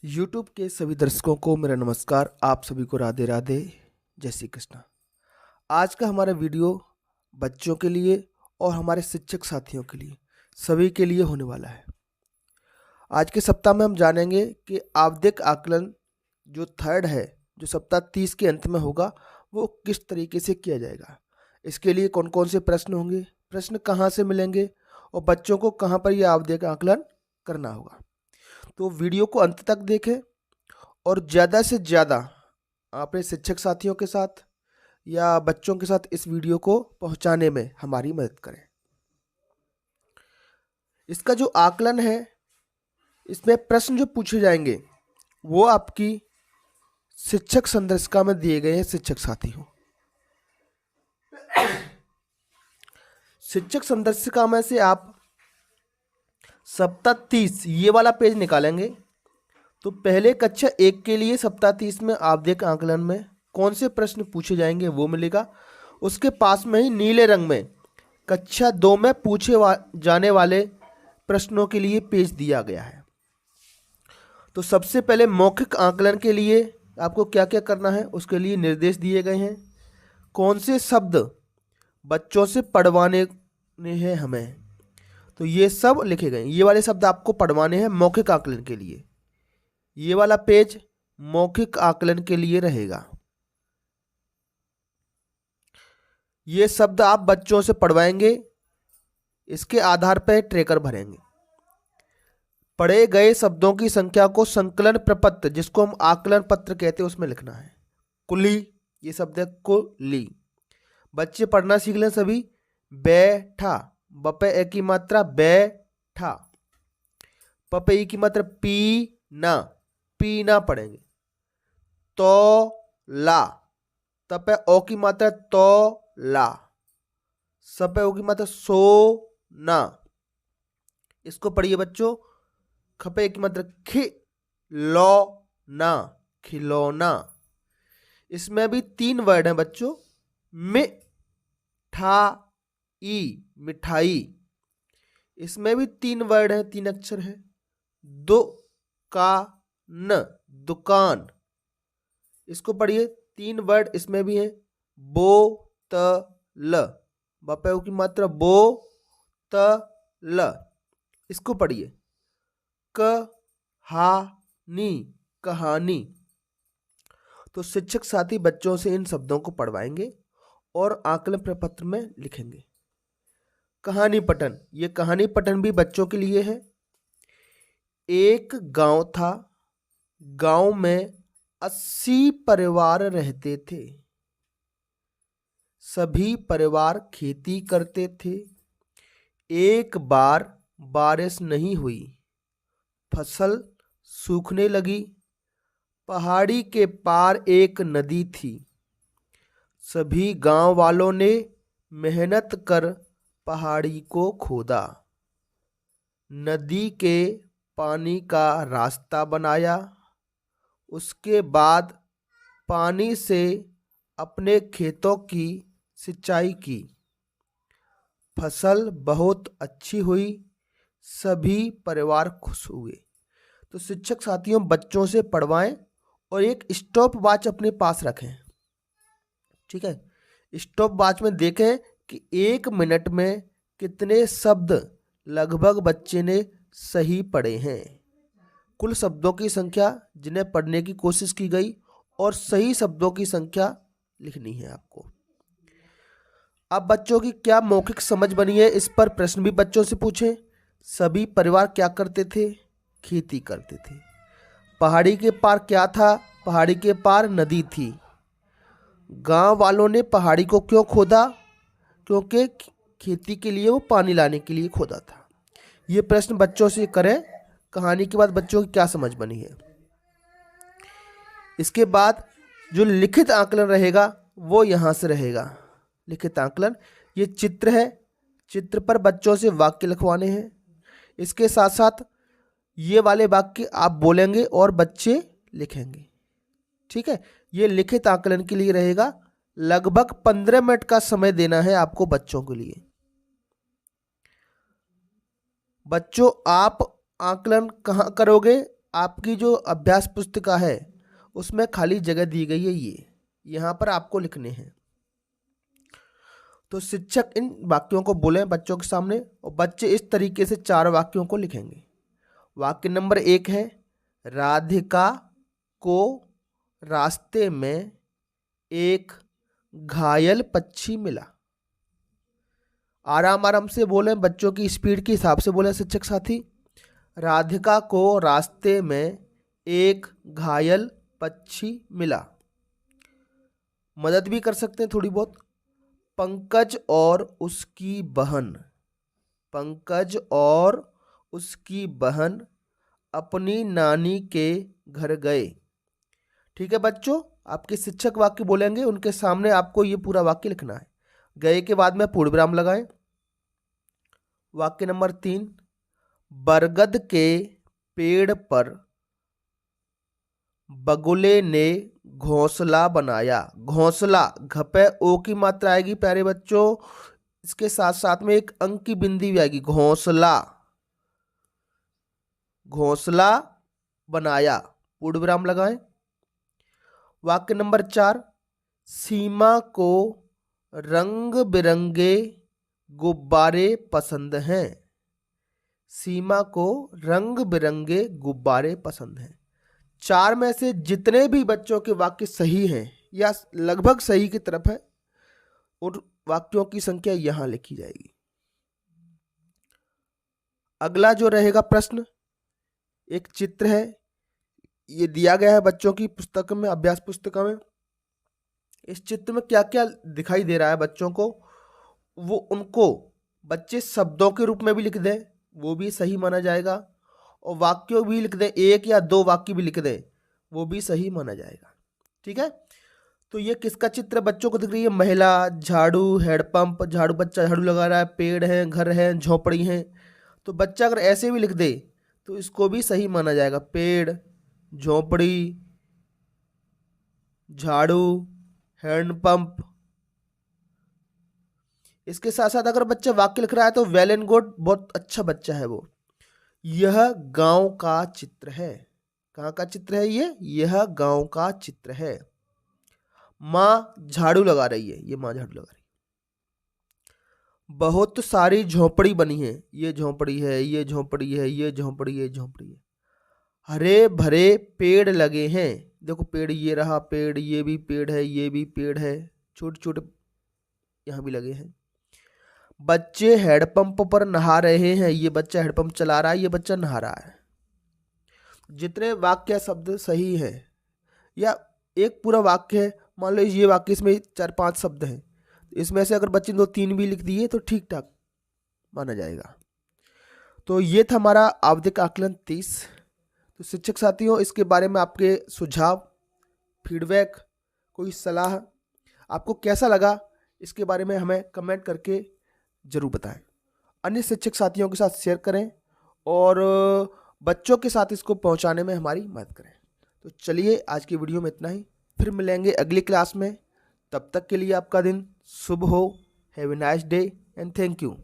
YouTube के सभी दर्शकों को मेरा नमस्कार। आप सभी को राधे राधे, जय श्री कृष्ण। आज का हमारा वीडियो बच्चों के लिए और हमारे शिक्षक साथियों के लिए, सभी के लिए होने वाला है। आज के सप्ताह में हम जानेंगे कि आवधिक आकलन जो थर्ड है, जो सप्ताह 30 के अंत में होगा, वो किस तरीके से किया जाएगा। इसके लिए कौन कौन से प्रश्न होंगे, प्रश्न कहाँ से मिलेंगे और बच्चों को कहाँ पर यह आवधिक आकलन करना होगा। तो वीडियो को अंत तक देखें और ज़्यादा से ज़्यादा अपने शिक्षक साथियों के साथ या बच्चों के साथ इस वीडियो को पहुंचाने में हमारी मदद करें। इसका जो आकलन है, इसमें प्रश्न जो पूछे जाएंगे वो आपकी शिक्षक संदर्शिका में दिए गए हैं। शिक्षक साथियों, शिक्षक संदर्शिका में से आप सप्ताह 30 ये वाला पेज निकालेंगे तो पहले कक्षा 1 के लिए सप्ताह 30 में आवधिक आकलन में कौन से प्रश्न पूछे जाएंगे वो मिलेगा। उसके पास में ही नीले रंग में कक्षा 2 में पूछे जाने वाले प्रश्नों के लिए पेज दिया गया है। तो सबसे पहले मौखिक आकलन के लिए आपको क्या क्या करना है, उसके लिए निर्देश दिए गए हैं। कौन से शब्द बच्चों से पढ़वाने हैं हमें, तो ये सब लिखे गए। ये वाले शब्द आपको पढ़वाने हैं मौखिक आकलन के लिए। ये वाला पेज मौखिक आकलन के लिए रहेगा। ये शब्द आप बच्चों से पढ़वाएंगे, इसके आधार पर ट्रेकर भरेंगे। पढ़े गए शब्दों की संख्या को संकलन प्रपत्र, जिसको हम आकलन पत्र कहते हैं, उसमें लिखना है। कुली, ये शब्द है कुली। बच्चे पढ़ना सीख लें सभी। बैठा, बपे ए की मात्रा बैठा, पपे ई की मात्रा पीना, पीना पढ़ेंगे। तो ला, तपे ओ की मात्रा तो ला, सपे ओ की मात्रा सो ना, इसको पढ़िए बच्चों। खपे की मात्रा खि लो ना, खिलौना। इसमें भी 3 वर्ड हैं बच्चों। मिठाई, मिठाई, इसमें भी 3 वर्ड हैं, 3 अक्षर है। दुकान, दुकान, इसको पढ़िए। 3 वर्ड इसमें भी है। बोतल, बपे की मात्रा बोतल, इसको पढ़िए। कहानी, कहानी। तो शिक्षक साथी बच्चों से इन शब्दों को पढ़वाएंगे और आकलन प्रपत्र में लिखेंगे। कहानी पठन, ये कहानी पठन भी बच्चों के लिए है। एक गांव था, गांव में 80 परिवार रहते थे। सभी परिवार खेती करते थे। एक बार बारिश नहीं हुई, फसल सूखने लगी। पहाड़ी के पार एक नदी थी। सभी गांव वालों ने मेहनत कर पहाड़ी को खोदा, नदी के पानी का रास्ता बनाया। उसके बाद पानी से अपने खेतों की सिंचाई की। फसल बहुत अच्छी हुई, सभी परिवार खुश हुए। तो शिक्षक साथियों बच्चों से पढ़वाएं और एक स्टॉप वॉच अपने पास रखें। ठीक है, स्टॉप वॉच में देखें कि 1 मिनट में कितने शब्द लगभग बच्चे ने सही पढ़े हैं। कुल शब्दों की संख्या जिन्हें पढ़ने की कोशिश की गई और सही शब्दों की संख्या लिखनी है आपको। अब बच्चों की क्या मौखिक समझ बनी है, इस पर प्रश्न भी बच्चों से पूछें। सभी परिवार क्या करते थे? खेती करते थे। पहाड़ी के पार क्या था? पहाड़ी के पार नदी थी। गांव वालों ने पहाड़ी को क्यों खोदा? क्योंकि खेती के लिए वो पानी लाने के लिए खोदा था। ये प्रश्न बच्चों से करें। कहानी के बाद बच्चों की क्या समझ बनी है। इसके बाद जो लिखित आकलन रहेगा वो यहाँ से रहेगा। लिखित आकलन, ये चित्र है, चित्र पर बच्चों से वाक्य लिखवाने हैं। इसके साथ साथ ये वाले वाक्य आप बोलेंगे और बच्चे लिखेंगे। ठीक है, ये लिखित आकलन के लिए रहेगा। लगभग 15 मिनट का समय देना है आपको बच्चों के लिए। बच्चों आप आकलन कहाँ करोगे? आपकी जो अभ्यास पुस्तिका है उसमें खाली जगह दी गई है, ये यहाँ पर आपको लिखने हैं। तो शिक्षक इन वाक्यों को बोले बच्चों के सामने और बच्चे इस तरीके से 4 वाक्यों को लिखेंगे। वाक्य नंबर 1 है, राधिका को रास्ते में एक घायल पक्षी मिला। आराम आराम से बोलें, बच्चों की स्पीड के हिसाब से बोलें शिक्षक साथी। राधिका को रास्ते में एक घायल पक्षी मिला। मदद भी कर सकते हैं थोड़ी बहुत। पंकज और उसकी बहन, पंकज और उसकी बहन अपनी नानी के घर गए। ठीक है बच्चों, आपके शिक्षक वाक्य बोलेंगे, उनके सामने आपको ये पूरा वाक्य लिखना है। गए के बाद में पूर्ण विराम लगाएं। वाक्य नंबर 3, बरगद के पेड़ पर बगुले ने घोंसला बनाया। घोंसला, घपे ओ की मात्रा आएगी प्यारे बच्चों, इसके साथ साथ में एक अंक की बिंदी भी आएगी। घोंसला, घोंसला बनाया, पूर्ण विराम लगाएं। वाक्य नंबर 4, सीमा को रंग बिरंगे गुब्बारे पसंद हैं। सीमा को रंग बिरंगे गुब्बारे पसंद हैं। 4 में से जितने भी बच्चों के वाक्य सही हैं या लगभग सही की तरफ है, उन वाक्यों की संख्या यहां लिखी जाएगी। अगला जो रहेगा प्रश्न, एक चित्र है, ये दिया गया है बच्चों की पुस्तक में, अभ्यास पुस्तिका में। इस चित्र में क्या क्या दिखाई दे रहा है बच्चों को, वो उनको बच्चे शब्दों के रूप में भी लिख दें, वो भी सही माना जाएगा। और वाक्यों भी लिख दें, 1 या 2 वाक्य भी लिख दें, वो भी सही माना जाएगा। ठीक है, तो ये किसका चित्र बच्चों को दिख रही है? महिला, झाड़ू, हैंडपंप, झाड़ू, बच्चा झाड़ू लगा रहा है, पेड़ है, घर है, झोपड़ी है। तो बच्चा अगर ऐसे भी लिख दे तो इसको भी सही माना जाएगा। पेड़, झोपड़ी, झाड़ू, हैंडपंप। इसके साथ साथ अगर बच्चा वाक्य लिख रहा है तो वेल एंड गुड, बहुत अच्छा बच्चा है वो। यह गांव का चित्र है। कहाँ का चित्र है ये? यह गांव का चित्र है। माँ झाड़ू लगा रही है, ये माँ झाड़ू लगा रही है। बहुत सारी झोपड़ी बनी है, ये झोपड़ी है, ये झोपड़ी है, ये झोपड़ी है, झोपड़ी है। हरे भरे पेड़ लगे हैं, देखो पेड़, ये रहा पेड़, ये भी पेड़ है, ये भी पेड़ है, छोटे छोटे यहाँ भी लगे हैं। बच्चे हैंडपंप पर नहा रहे हैं, ये बच्चा हैंडपंप चला रहा है, ये बच्चा नहा रहा है। जितने वाक्य शब्द सही है या एक पूरा वाक्य है, मान लो ये वाक्य, इसमें 4-5 शब्द हैं, इसमें से अगर बच्चे 2-3 भी लिख दिए तो ठीक ठाक माना जाएगा। तो ये था हमारा आवधिक आकलन 30। तो शिक्षक साथियों, इसके बारे में आपके सुझाव, फीडबैक, कोई सलाह आपको कैसा लगा, इसके बारे में हमें कमेंट करके ज़रूर बताएं। अन्य शिक्षक साथियों के साथ शेयर करें और बच्चों के साथ इसको पहुंचाने में हमारी मदद करें। तो चलिए आज की वीडियो में इतना ही, फिर मिलेंगे अगली क्लास में। तब तक के लिए आपका दिन शुभ हो। Have a nice day and thank you.